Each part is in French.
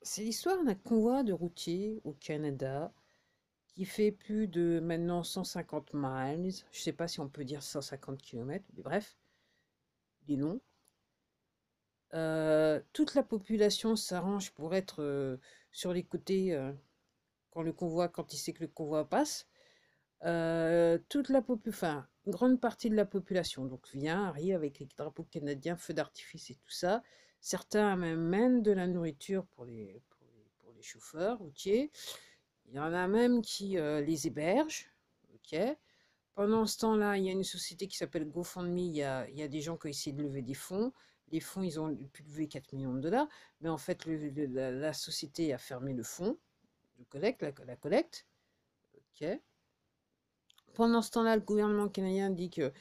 C'est l'histoire d'un convoi de routiers au Canada qui fait plus de maintenant 150 miles. Je sais pas si on peut dire 150 kilomètres, mais bref, il est long. Toute la population s'arrange pour être sur les côtés quand il sait que le convoi passe. Enfin, une grande partie de la population donc vient, arrive avec les drapeaux canadiens, feux d'artifice et tout ça. Certains même mènent de la nourriture pour les chauffeurs routiers. Il y en a même qui les hébergent. Ok. Pendant ce temps-là, il y a une société qui s'appelle GoFundMe. Il y a des gens qui ont essayé de lever des fonds. Les fonds, ils ont pu lever 4 millions de dollars. Mais en fait, la société a fermé le fonds de collecte, la collecte. Ok. Pendant ce temps-là, le gouvernement canadien dit qu'il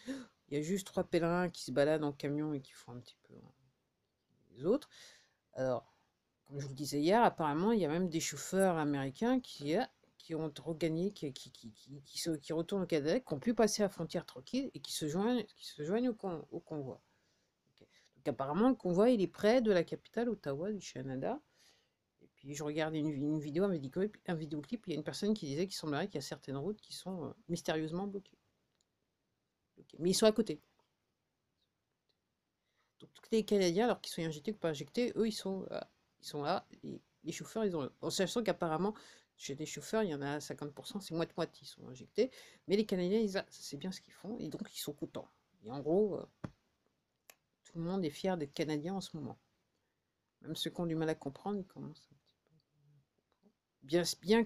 y a juste 3 pèlerins qui se baladent en camion et qui font un petit peu les autres. Alors, comme je vous le disais hier, apparemment, il y a même des chauffeurs américains qui ont regagné, qui retournent au Canada, qui ont pu passer la frontière tranquille et qui se joignent au convoi. Ok. Donc apparemment, le convoi, il est près de la capitale, Ottawa, du Canada. Et puis je regardais une vidéo, un vidéoclip, il y a une personne qui disait qu'il semblerait qu'il y a certaines routes qui sont mystérieusement bloquées. Mais ils sont à côté. Donc tous les Canadiens, alors qu'ils sont injectés ou pas injectés, eux, ils sont là. Les chauffeurs, ils ont. En sachant qu'apparemment, chez les chauffeurs, il y en a 50%, c'est moite-moite, ils sont injectés. Mais les Canadiens, c'est bien ce qu'ils font, et donc ils sont contents. Et en gros, tout le monde est fier d'être Canadien en ce moment. Même ceux qui ont du mal à comprendre, ils commencent un petit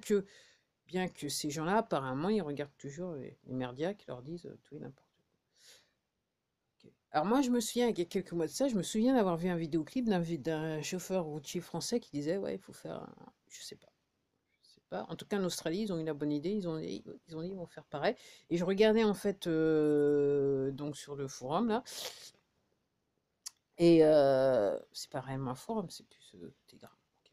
peu. Bien que ces gens-là, apparemment, ils regardent toujours les merdias qui leur disent tout et n'importe quoi. Ok. Alors moi, je me souviens, il y a quelques mois de ça, je me souviens d'avoir vu un vidéoclip d'un chauffeur routier français qui disait, ouais, il faut faire, je sais pas, je sais pas. En tout cas, en Australie, ils ont eu la bonne idée, ils ont dit, ils vont faire pareil. Et je regardais en fait, donc sur le forum là, et c'est pas réellement un forum, c'est plus Telegram. Ok.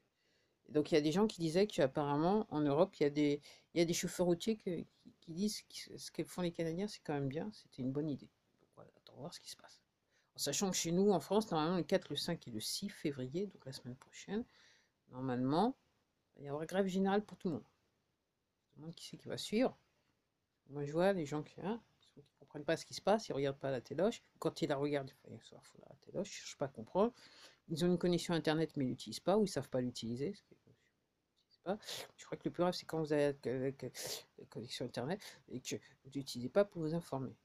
Et donc il y a des gens qui disaient qu'apparemment en Europe, il y a des chauffeurs routiers qui disent que ce que font les Canadiens, c'est quand même bien, c'était une bonne idée. Donc voilà, attends voir ce qui se passe. En sachant que chez nous, en France, normalement, le 4, le 5 et le 6 février, donc la semaine prochaine, normalement, il va y avoir grève générale pour tout le monde. Tout le monde qui sait qui va suivre. Moi, je vois les gens qui ne comprennent pas ce qui se passe, ils ne regardent pas la téloche. Quand ils la regardent, il faut la téloche, ils ne cherchent pas à comprendre. Ils ont une connexion Internet, mais ils ne l'utilisent pas, ou ils ne savent pas l'utiliser. Pas. Je crois que le plus grave, c'est quand vous avez la connexion Internet et que vous n'utilisez pas pour vous informer.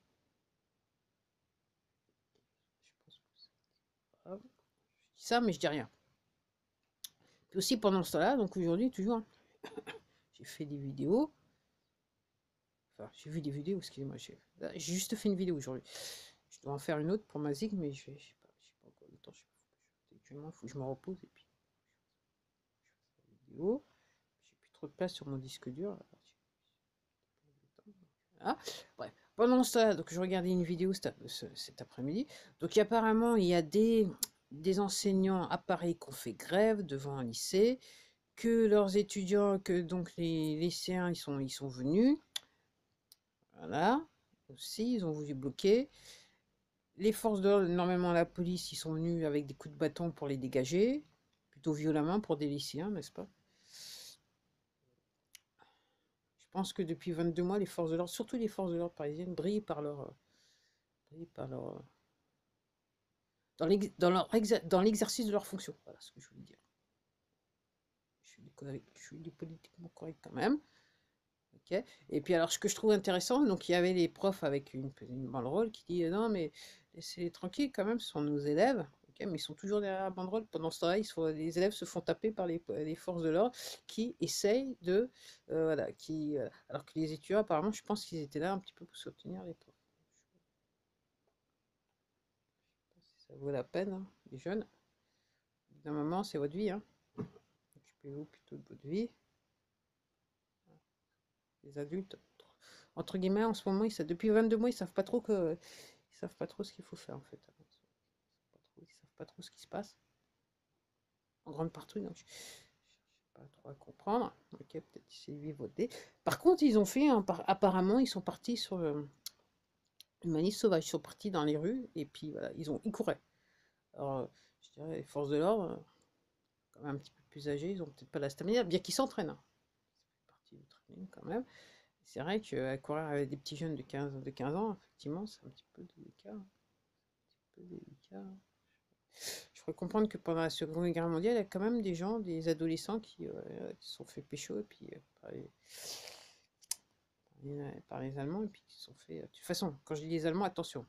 Je pense que c'est grave. Je dis ça, mais je dis rien. Puis aussi pendant ce temps-là, donc aujourd'hui, toujours, hein, j'ai fait des vidéos. Enfin, j'ai vu des vidéos, excusez-moi. J'ai juste fait une vidéo aujourd'hui. Je dois en faire une autre pour ma zig, mais je sais pas encore le temps. Actuellement, il faut que je me repose et puis je fasse la vidéo. J'ai plus trop de place sur mon disque dur. Voilà. Bref. Pendant ça, donc je regardais une vidéo cet après-midi. Donc apparemment, il y a des enseignants à Paris qui ont fait grève devant un lycée, que leurs étudiants, que donc les lycéens, ils sont venus. Voilà. Aussi, ils ont voulu bloquer. Les forces de l'ordre, normalement la police, ils sont venus avec des coups de bâton pour les dégager, plutôt violemment pour des lycéens, n'est-ce pas? Je pense que depuis 22 mois, les forces de l'ordre, surtout les forces de l'ordre parisiennes, brillent dans l'exercice de leur fonction. Voilà ce que je voulais dire. Je suis politiquement correct quand même. Ok. Et puis alors, ce que je trouve intéressant, donc il y avait les profs avec une banderole qui dit non mais laissez-les tranquilles quand même, ce sont nos élèves. Ok, mais ils sont toujours derrière la banderole. Pendant ce temps-là, les élèves se font taper par les forces de l'ordre qui essayent de voilà, alors que les étudiants apparemment, je pense qu'ils étaient là un petit peu pour soutenir les profs. Je sais pas si ça vaut la peine, hein, les jeunes. D'un moment, c'est votre vie, hein. Occupez-vous plutôt de votre vie. Les adultes, entre guillemets, en ce moment, depuis 22 mois, ils savent pas trop ce qu'il faut faire en fait. Ils savent pas trop ce qui se passe. En grande partie, donc je cherche pas trop à comprendre. Ok, peut-être essayer de voter. Par contre, ils ont fait, apparemment, ils sont partis sur une manif sauvage. Ils sont partis dans les rues et puis voilà, ils couraient. Alors, je dirais, les forces de l'ordre, quand même un petit peu plus âgés, ils ont peut-être pas la stamina, bien qu'ils s'entraînent, hein. Ça fait partie du training quand même. C'est vrai que courir avec des petits jeunes de 15 ans, effectivement, c'est un petit peu délicat. Un peu délicat. Je pourrais comprendre que pendant la Seconde Guerre mondiale, il y a quand même des gens, des adolescents qui se sont fait pécho et puis, par les Allemands et puis qui se sont fait. De toute façon, quand je dis les Allemands, attention,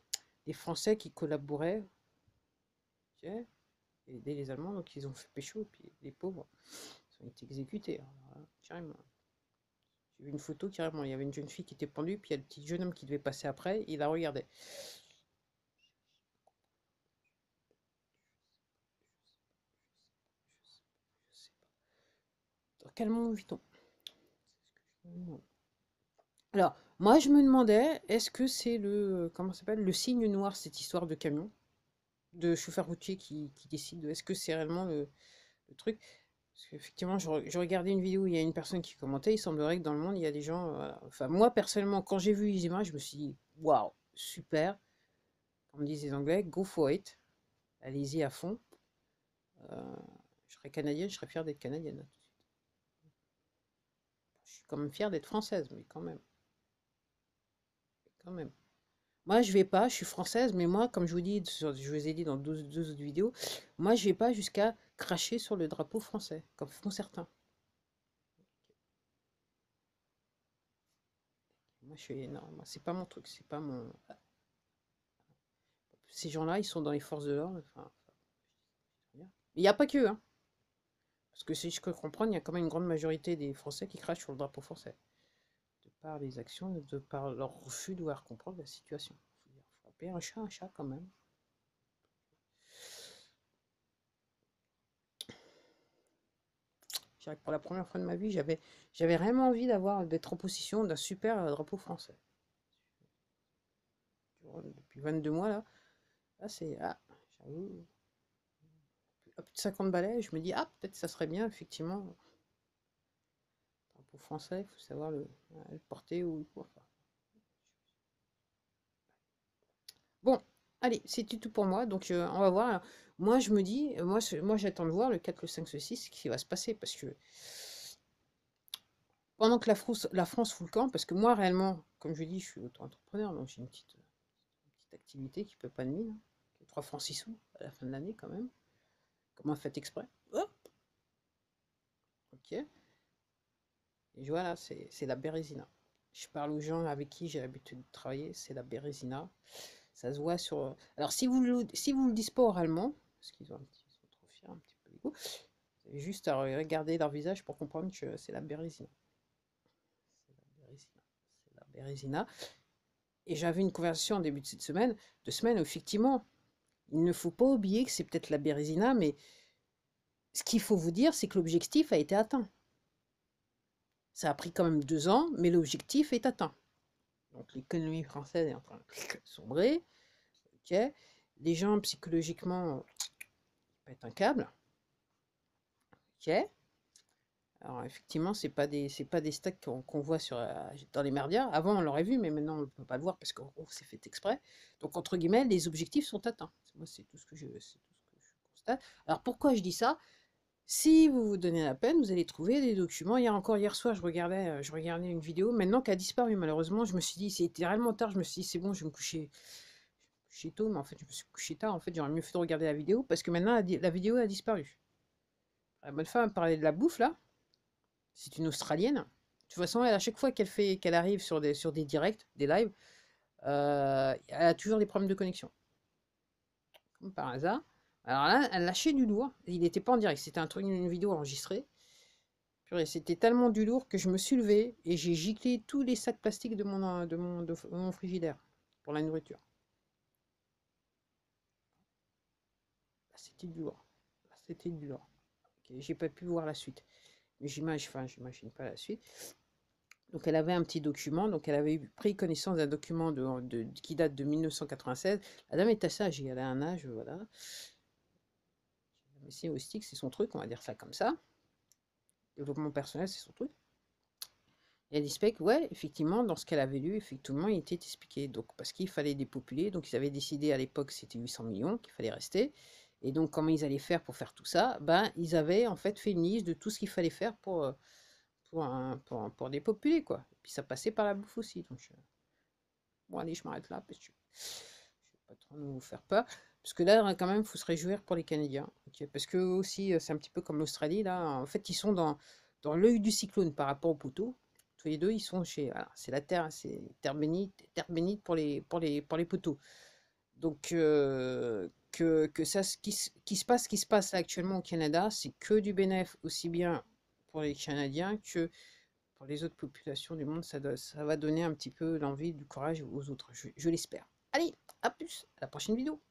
les Français qui collaboraient, ok, et aidaient les Allemands, donc ils ont fait pécho et puis les pauvres, ils ont été exécutés. Alors, voilà, carrément. J'ai vu une photo carrément, il y avait une jeune fille qui était pendue, puis il y a le petit jeune homme qui devait passer après, il la regardait. Je sais pas. Dans quel monde vit-on? Alors, moi, je me demandais, est-ce que c'est comment ça s'appelle, le signe noir, cette histoire de camion, de chauffeur routier qui décide, est-ce que c'est réellement le truc? Parce qu'effectivement, je regardais une vidéo où il y a une personne qui commentait, il semblerait que dans le monde, il y a des gens, voilà. Enfin, moi, personnellement, quand j'ai vu les images, je me suis dit, waouh, super, comme disent les Anglais, go for it, allez-y à fond. Euh, je serais canadienne, je serais fière d'être canadienne, là, tout de suite. Je suis quand même fière d'être française, mais quand même, quand même. Moi, je vais pas, je suis française, mais moi, comme je vous dis, je vous ai dit dans deux autres vidéos, moi, je vais pas jusqu'à cracher sur le drapeau français, comme font certains. Moi, non, moi, c'est pas mon truc, c'est pas mon. Ces gens-là, ils sont dans les forces de l'ordre. Mais il n'y a pas que, hein. Parce que si je peux comprendre, il y a quand même une grande majorité des Français qui crachent sur le drapeau français. De par les actions, de par leur refus de vouloir comprendre la situation. Il faut appeler un chat quand même. Je dirais que pour la première fois de ma vie, j'avais vraiment envie d'être en possession d'un super drapeau français. Depuis 22 mois, là c'est. Ah, j'avoue. À plus de 50 balais, je me dis, ah, peut-être ça serait bien, effectivement. Drapeau français, il faut savoir le porter ou quoi. Enfin, bon, allez, c'est tout pour moi. Donc, on va voir. Alors, moi, je me dis, moi j'attends de voir le 4, le 5, le 6, ce qui va se passer. Parce que pendant que la France fout le camp, parce que moi, réellement, comme je dis, je suis auto-entrepreneur, donc j'ai une petite activité qui ne peut pas de mine, hein, 3 francs 6 sous à la fin de l'année, quand même. Comment fait exprès. Hop, ok. Et voilà, c'est la bérésina. Je parle aux gens avec qui j'ai l'habitude de travailler, c'est la bérésina. Ça se voit sur. Alors, si vous le dites pas oralement, parce qu'ils sont trop fiers, un petit peu égaux, vous avez juste à regarder leur visage pour comprendre que c'est la bérésina. C'est la bérésina. C'est la bérésina. Et j'avais une conversation en début de semaine où effectivement, il ne faut pas oublier que c'est peut-être la bérésina, mais ce qu'il faut vous dire, c'est que l'objectif a été atteint. Ça a pris quand même 2 ans, mais l'objectif est atteint. Donc l'économie française est en train de sombrer. Ok. Les gens psychologiquement pètent un câble. Ok. Alors effectivement, c'est pas des stacks qu'on voit dans les merdias. Avant, on l'aurait vu, mais maintenant, on ne peut pas le voir parce qu'on s'est fait exprès. Donc, entre guillemets, les objectifs sont atteints. Moi, c'est tout ce que je constate. Alors, pourquoi je dis ça? Si vous vous donnez la peine, vous allez trouver des documents. Hier soir, je regardais une vidéo, maintenant qui a disparu, malheureusement. Je me suis dit, c'était réellement tard, je me suis dit, c'est bon, je vais me coucher tôt, mais en fait, je me suis couché tard. En fait, j'aurais mieux fait de regarder la vidéo parce que maintenant, la vidéo a disparu. La bonne femme parlait de la bouffe, là. C'est une Australienne. De toute façon, elle, à chaque fois qu'elle arrive sur des directs, des lives, elle a toujours des problèmes de connexion. Comme par hasard. Alors là, elle lâchait du lourd. Il n'était pas en direct, c'était une vidéo enregistrée. Purée, c'était tellement du lourd que je me suis levée et j'ai giclé tous les sacs plastiques de mon frigidaire pour la nourriture. Là, c'était du lourd. Là, c'était du lourd. Ok, j'ai pas pu voir la suite. Mais j'imagine pas la suite. Donc elle avait un petit document, donc elle avait pris connaissance d'un document qui date de 1996. La dame est assez âgée, elle a un âge, voilà. Mais c'est hostique, c'est son truc, on va dire ça comme ça. Développement personnel, c'est son truc. Et elle explique, ouais, effectivement, dans ce qu'elle avait lu, effectivement, il était expliqué. Donc, parce qu'il fallait dépopuler, donc ils avaient décidé à l'époque, c'était 800 millions qu'il fallait rester. Et donc, comment ils allaient faire pour faire tout ça? Ben, ils avaient en fait fait une liste de tout ce qu'il fallait faire pour dépopuler, quoi. Et puis ça passait par la bouffe aussi. Donc, bon, allez, je m'arrête là parce que je vais pas trop nous faire peur. Parce que là, quand même, il faut se réjouir pour les Canadiens. Ok. Parce que eux aussi, c'est un petit peu comme l'Australie. Là, en fait, ils sont dans l'œil du cyclone par rapport aux poteaux. Tous les deux, ils sont chez. Voilà, c'est la terre, c'est terre bénite pour les poteaux. Donc, que ça, ce qui se passe là actuellement au Canada, c'est que du bénéfice, aussi bien pour les Canadiens que pour les autres populations du monde. Ça va donner un petit peu l'envie, du courage aux autres. Je l'espère. Allez, à plus, à la prochaine vidéo.